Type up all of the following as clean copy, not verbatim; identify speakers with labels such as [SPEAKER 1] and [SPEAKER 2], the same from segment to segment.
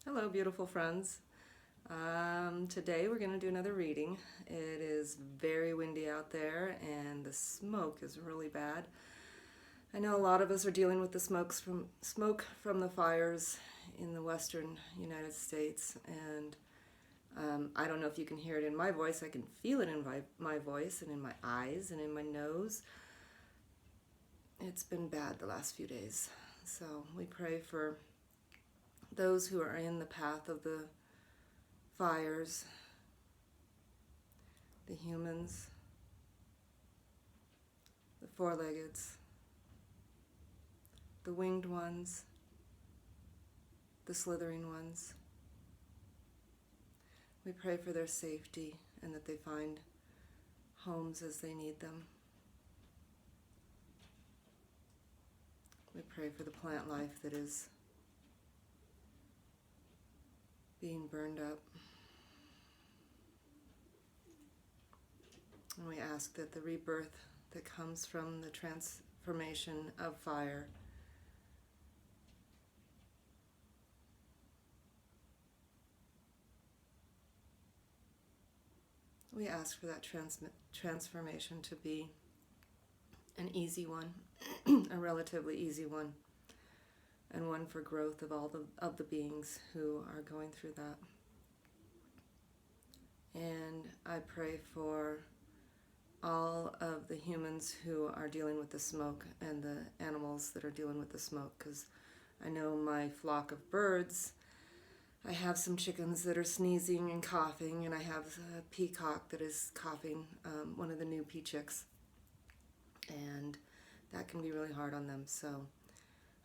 [SPEAKER 1] Hello, beautiful friends. Today we're going to do another reading. It is very windy out there and the smoke is really bad. I know a lot of us are dealing with the smoke from the fires in the western United States, and I don't know if you can hear it in my voice. I can feel it in my voice and in my eyes and in my nose. It's been bad the last few days. So we pray for those who are in the path of the fires, the humans, the four-leggeds, the winged ones, the slithering ones. We pray for their safety and that they find homes as they need them. We pray for the plant life that is being burned up. And we ask that the rebirth that comes from the transformation of fire we ask for that transformation to be an easy one, a relatively easy one, and one for growth of all the beings who are going through that. And I pray for all of the humans who are dealing with the smoke and the animals that are dealing with the smoke, because I know my flock of birds, I have some chickens that are sneezing and coughing, and I have a peacock that is coughing, one of the new pea chicks, and that can be really hard on them. So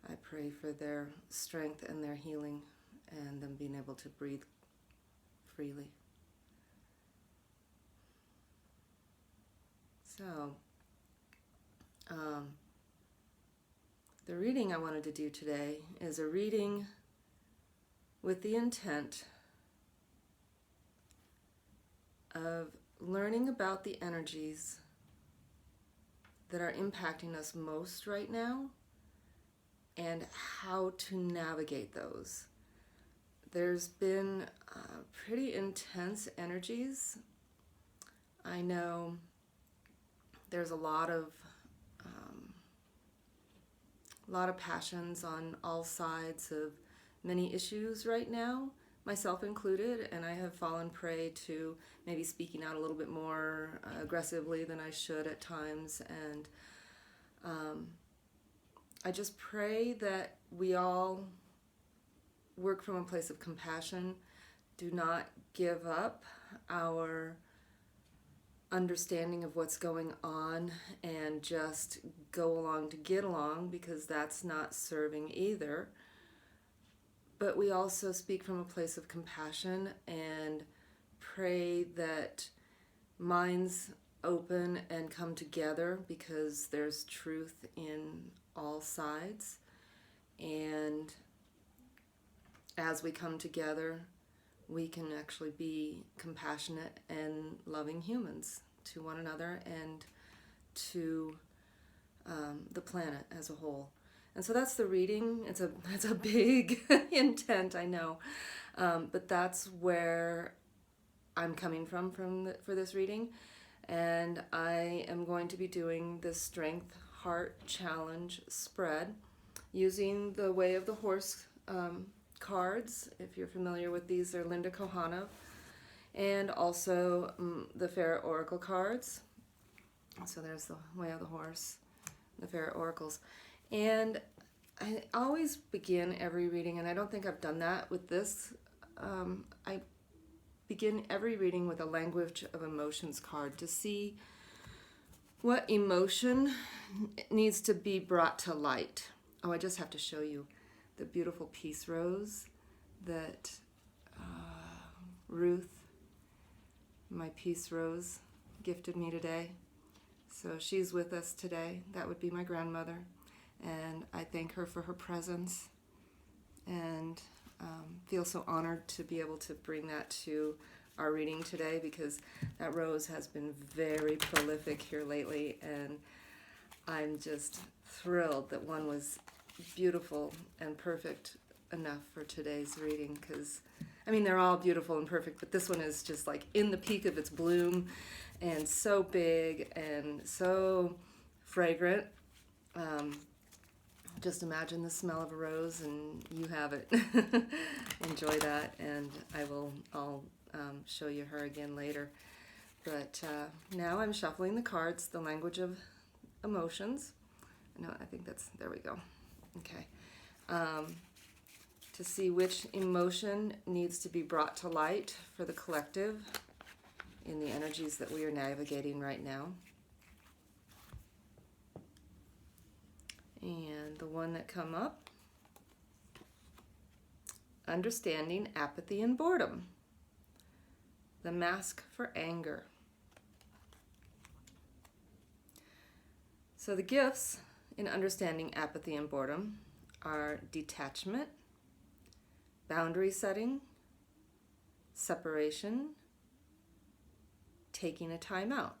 [SPEAKER 1] I pray for their strength and their healing and them being able to breathe freely. So, the reading I wanted to do today is a reading with the intent of learning about the energies that are impacting us most right now and how to navigate those. There's been pretty intense energies. I know there's a lot of passions on all sides of many issues right now, myself included, and I have fallen prey to maybe speaking out a little bit more aggressively than I should at times, and I just pray that we all work from a place of compassion, do not give up our understanding of what's going on and just go along to get along, because that's not serving either. But we also speak from a place of compassion and pray that minds open and come together, because there's truth in all sides. And as we come together, we can actually be compassionate and loving humans to one another and to the planet as a whole. And so that's the reading. It's a big intent, I know, but that's where I'm coming from for this reading. And I am going to be doing this Strength Heart Challenge spread using the Way of the Horse cards. If you're familiar with these, they're Linda Kohanov, and also the Ferret Oracle cards. So there's the Way of the Horse, the Ferret Oracles. And I always begin every reading, and I don't think I've done that with this. I begin every reading with a Language of Emotions card to see what emotion needs to be brought to light. Oh, I just have to show you the beautiful peace rose that Ruth, my peace rose, gifted me today. So she's with us today. That would be my grandmother. And I thank her for her presence, and feel so honored to be able to bring that to our reading today, because that rose has been very prolific here lately, and I'm just thrilled that one was beautiful and perfect enough for today's reading because, I mean, they're all beautiful and perfect, but this one is just like in the peak of its bloom and so big and so fragrant. Just imagine the smell of a rose and you have it. Enjoy that, and I'll show you her again later. But now I'm shuffling the cards, the language of emotions. No, I think there we go. Okay. To see which emotion needs to be brought to light for the collective in the energies that we are navigating right now. And the one that come up, understanding apathy and boredom. The mask for anger. So the gifts in understanding apathy and boredom are detachment, boundary setting, separation, taking a time out.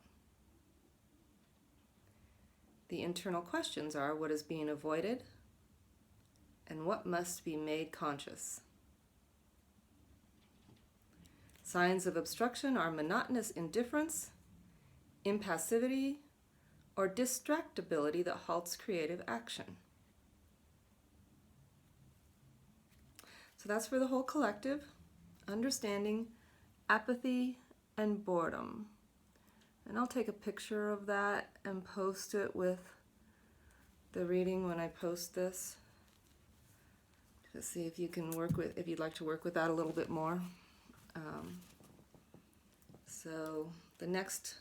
[SPEAKER 1] The internal questions are what is being avoided and what must be made conscious. Signs of obstruction are monotonous indifference, impassivity, or distractibility that halts creative action. So that's for the whole collective, understanding apathy and boredom. And I'll take a picture of that and post it with the reading when I post this to see if you can work with, if you'd like to work with that a little bit more. So the next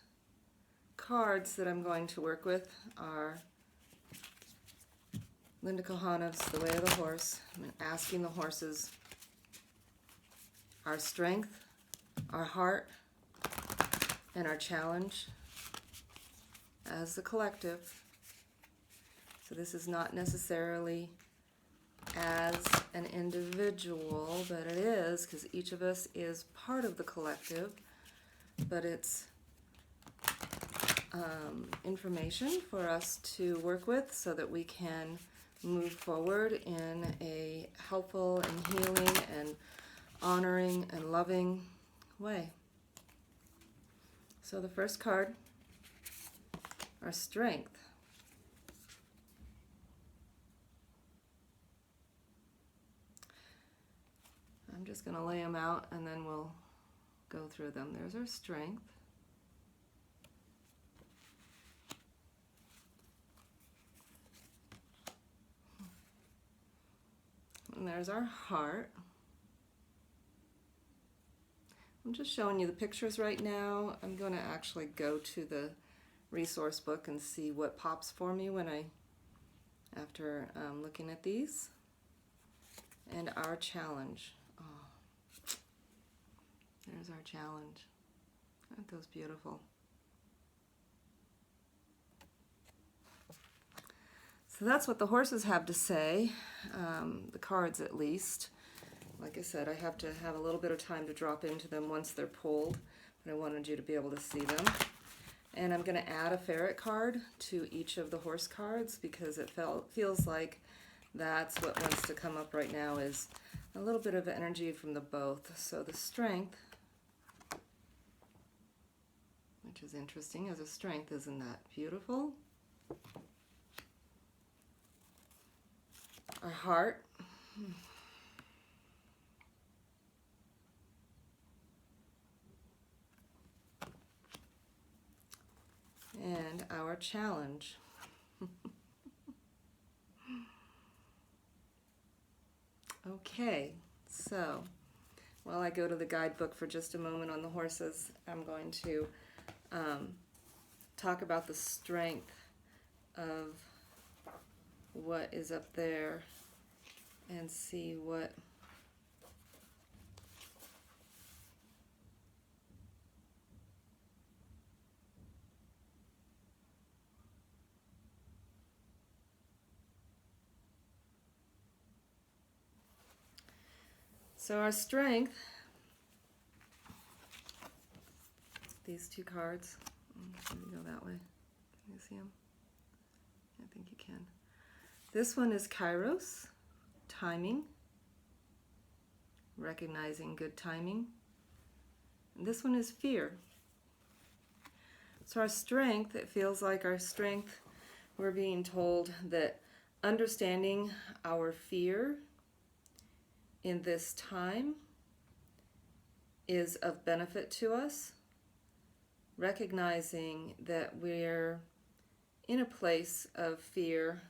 [SPEAKER 1] cards that I'm going to work with are Linda Kohanov's The Way of the Horse. I'm asking the horses our strength, our heart, and our challenge as the collective. So this is not necessarily as an individual, but it is because each of us is part of the collective, but it's information for us to work with so that we can move forward in a helpful and healing and honoring and loving way. So the first card, our strength. I'm just going to lay them out and then we'll go through them. There's our strength. And there's our heart. I'm just showing you the pictures right now. I'm going to actually go to the resource book and see what pops for me after looking at these. And our challenge. Oh, there's our challenge. Aren't those beautiful? So that's what the horses have to say, the cards at least. Like I said, I have to have a little bit of time to drop into them once they're pulled, but I wanted you to be able to see them. And I'm going to add a ferret card to each of the horse cards because it feels like that's what wants to come up right now is a little bit of energy from the both. So the strength, which is interesting as a strength, isn't that beautiful? Our heart. And our challenge. Okay, so while I go to the guidebook for just a moment on the horses, I'm going to talk about the strength of what is up there and see what so our strength, these two cards, let me go that way, can you see them? I think you can. This one is Kairos, timing, recognizing good timing. And this one is fear. So our strength, it feels like our strength, we're being told that understanding our fear in this time is of benefit to us, recognizing that we're in a place of fear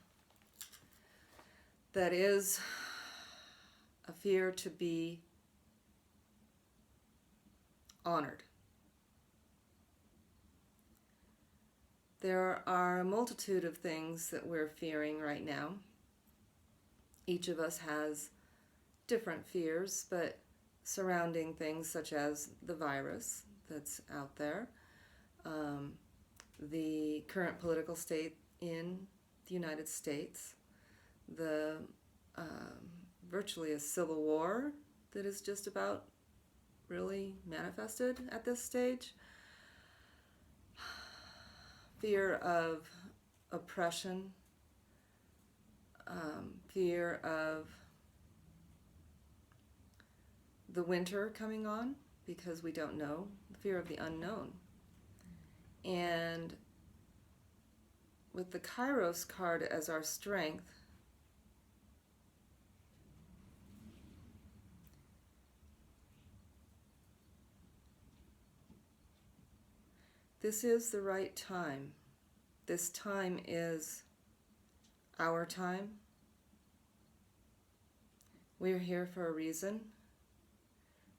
[SPEAKER 1] that is a fear to be honored. There are a multitude of things that we're fearing right now. Each of us has different fears, but surrounding things such as the virus that's out there, the current political state in the United States, the virtually a civil war that is just about really manifested at this stage, fear of oppression, fear of the winter coming on because we don't know, the fear of the unknown. And with the Kairos card as our strength, this is the right time. This time is our time. We're here for a reason.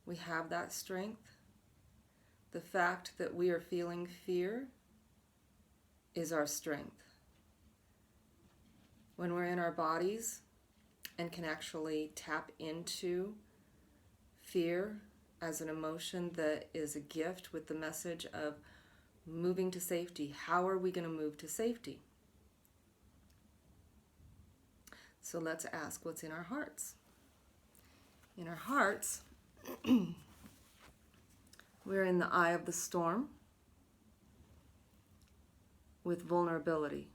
[SPEAKER 1] We have that strength. The fact that we are feeling fear is our strength. When we're in our bodies and can actually tap into fear as an emotion that is a gift with the message of moving to safety. How are we going to move to safety? So let's ask what's in our hearts. In our hearts, we're in the eye of the storm with vulnerability.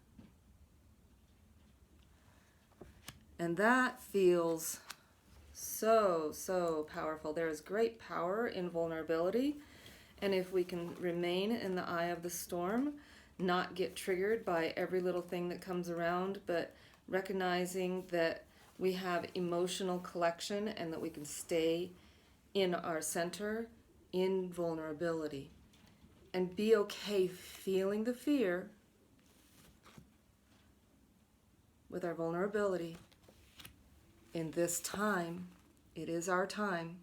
[SPEAKER 1] And that feels so powerful. There is great power in vulnerability. And if we can remain in the eye of the storm, not get triggered by every little thing that comes around, but recognizing that we have emotional collection and that we can stay in our center in vulnerability and be okay feeling the fear with our vulnerability. In this time, it is our time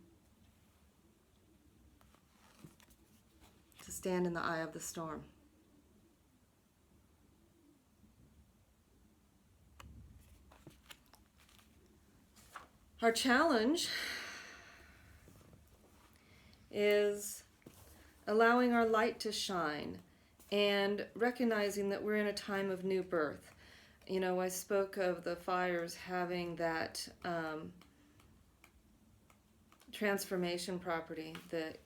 [SPEAKER 1] to stand in the eye of the storm. Our challenge is allowing our light to shine and recognizing that we're in a time of new birth. You know, I spoke of the fires having that transformation property that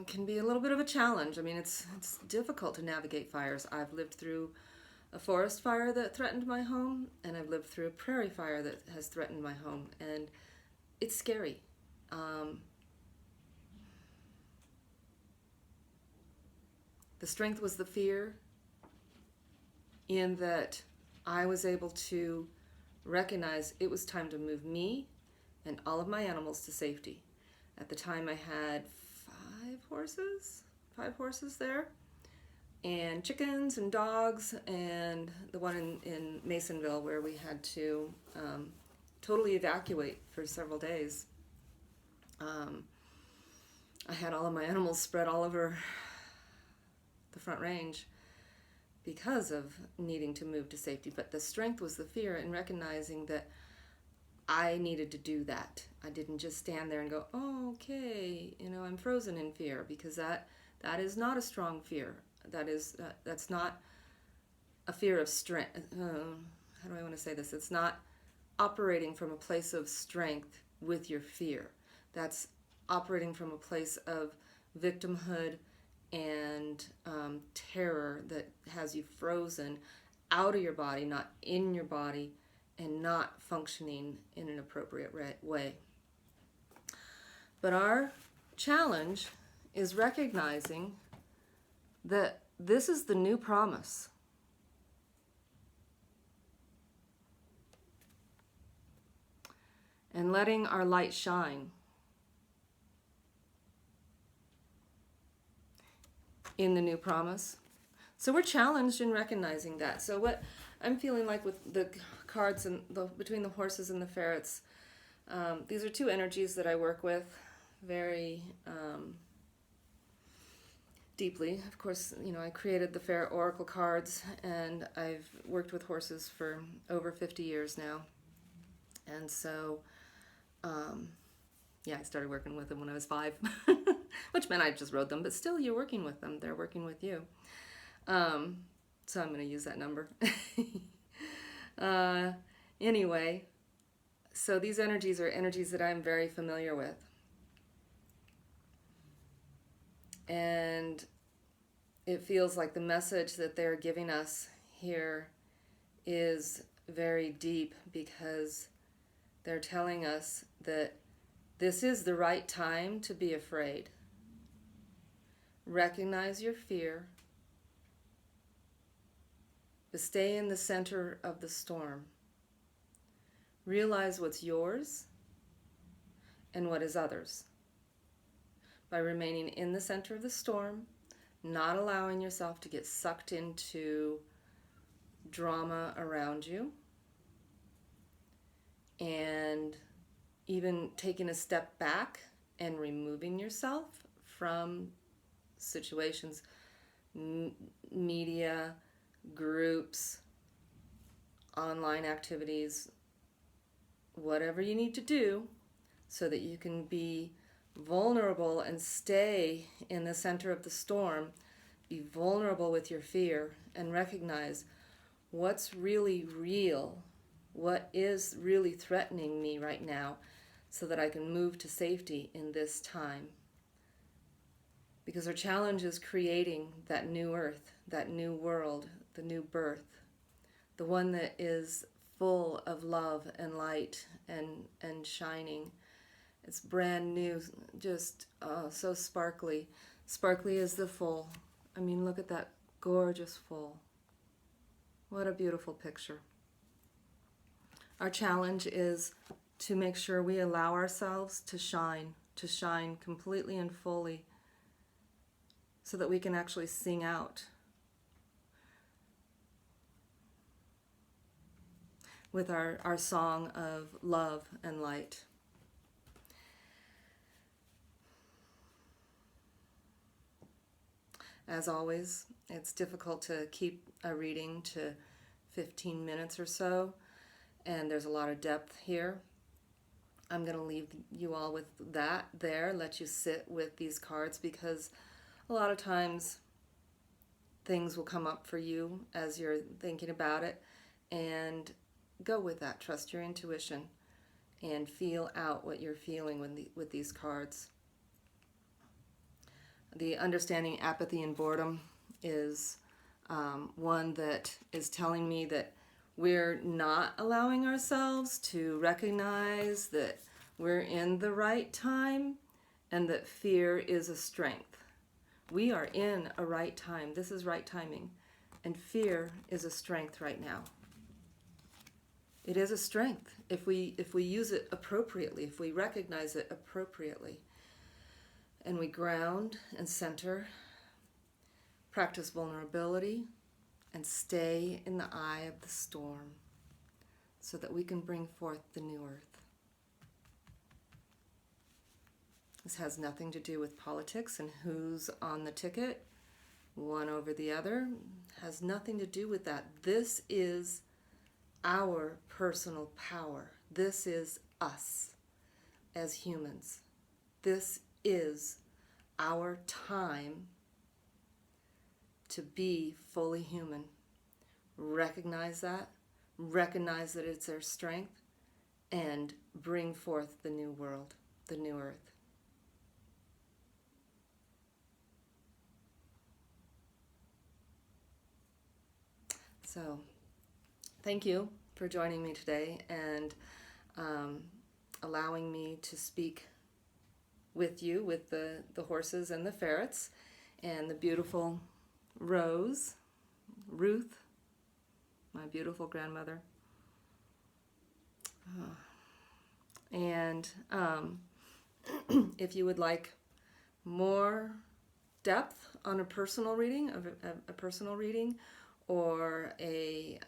[SPEAKER 1] can be a little bit of a challenge. I mean, it's difficult to navigate fires. I've lived through a forest fire that threatened my home, and I've lived through a prairie fire that has threatened my home, and it's scary. The strength was the fear, in that I was able to recognize it was time to move me and all of my animals to safety. At the time I had five horses there, and chickens and dogs, and the one in Masonville where we had to totally evacuate for several days. I had all of my animals spread all over the Front Range because of needing to move to safety. But the strength was the fear and recognizing that I needed to do that. I didn't just stand there and go, oh, okay, I'm frozen in fear, because that is not a strong fear. That's not a fear of strength. How do I want to say this? It's not operating from a place of strength with your fear. That's operating from a place of victimhood and terror that has you frozen out of your body, not in your body, and not functioning in an appropriate way. But our challenge is recognizing that this is the new promise. And letting our light shine in the new promise. So we're challenged in recognizing that. So what I'm feeling like with the cards and between the horses and the ferrets, these are two energies that I work with very deeply. Of course, I created the Ferret Oracle cards, and I've worked with horses for over 50 years now. And so, I started working with them when I was 5, which meant I just rode them, but still you're working with them. They're working with you. So I'm going to use that number. Anyway, so these energies are energies that I'm very familiar with. And it feels like the message that they're giving us here is very deep, because they're telling us that this is the right time to be afraid. Recognize your fear, but stay in the center of the storm. Realize what's yours and what is others. By remaining in the center of the storm, not allowing yourself to get sucked into drama around you, and even taking a step back and removing yourself from situations, media, groups, online activities, whatever you need to do so that you can be vulnerable and stay in the center of the storm. Be vulnerable with your fear and recognize what's really real, what is really threatening me right now, so that I can move to safety in this time. Because our challenge is creating that new earth, that new world, the new birth, the one that is full of love and light and shining. It's brand new, just so sparkly. Sparkly as the full. I mean, look at that gorgeous full. What a beautiful picture. Our challenge is to make sure we allow ourselves to shine completely and fully, so that we can actually sing out with our song of love and light. As always, it's difficult to keep a reading to 15 minutes or so, and there's a lot of depth here. I'm going to leave you all with that there, let you sit with these cards, because a lot of times things will come up for you as you're thinking about it, and go with that. Trust your intuition and feel out what you're feeling with these cards. The understanding apathy and boredom is one that is telling me that we're not allowing ourselves to recognize that we're in the right time, and that fear is a strength. We are in a right time. This is right timing. And fear is a strength right now. It is a strength if we use it appropriately, if we recognize it appropriately. And we ground and center, practice vulnerability, and stay in the eye of the storm so that we can bring forth the new earth. This has nothing to do with politics and who's on the ticket, one over the other. It has nothing to do with that. This is our personal power. This is us as humans. This is our time to be fully human. Recognize that it's our strength, and bring forth the new world, the new earth. So, thank you for joining me today and allowing me to speak with you, with the horses and the ferrets, and the beautiful Ruth, my beautiful grandmother. And if you would like more depth on a personal reading, or a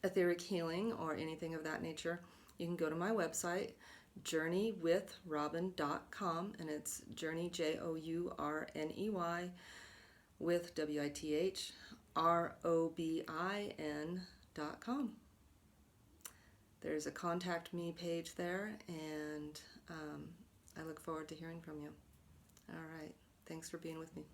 [SPEAKER 1] etheric healing, or anything of that nature, you can go to my website, journeywithrobin.com, and it's journey, JOURNEY, with WITHROBIN.com. There's a contact me page there, and I look forward to hearing from you. All right. Thanks for being with me.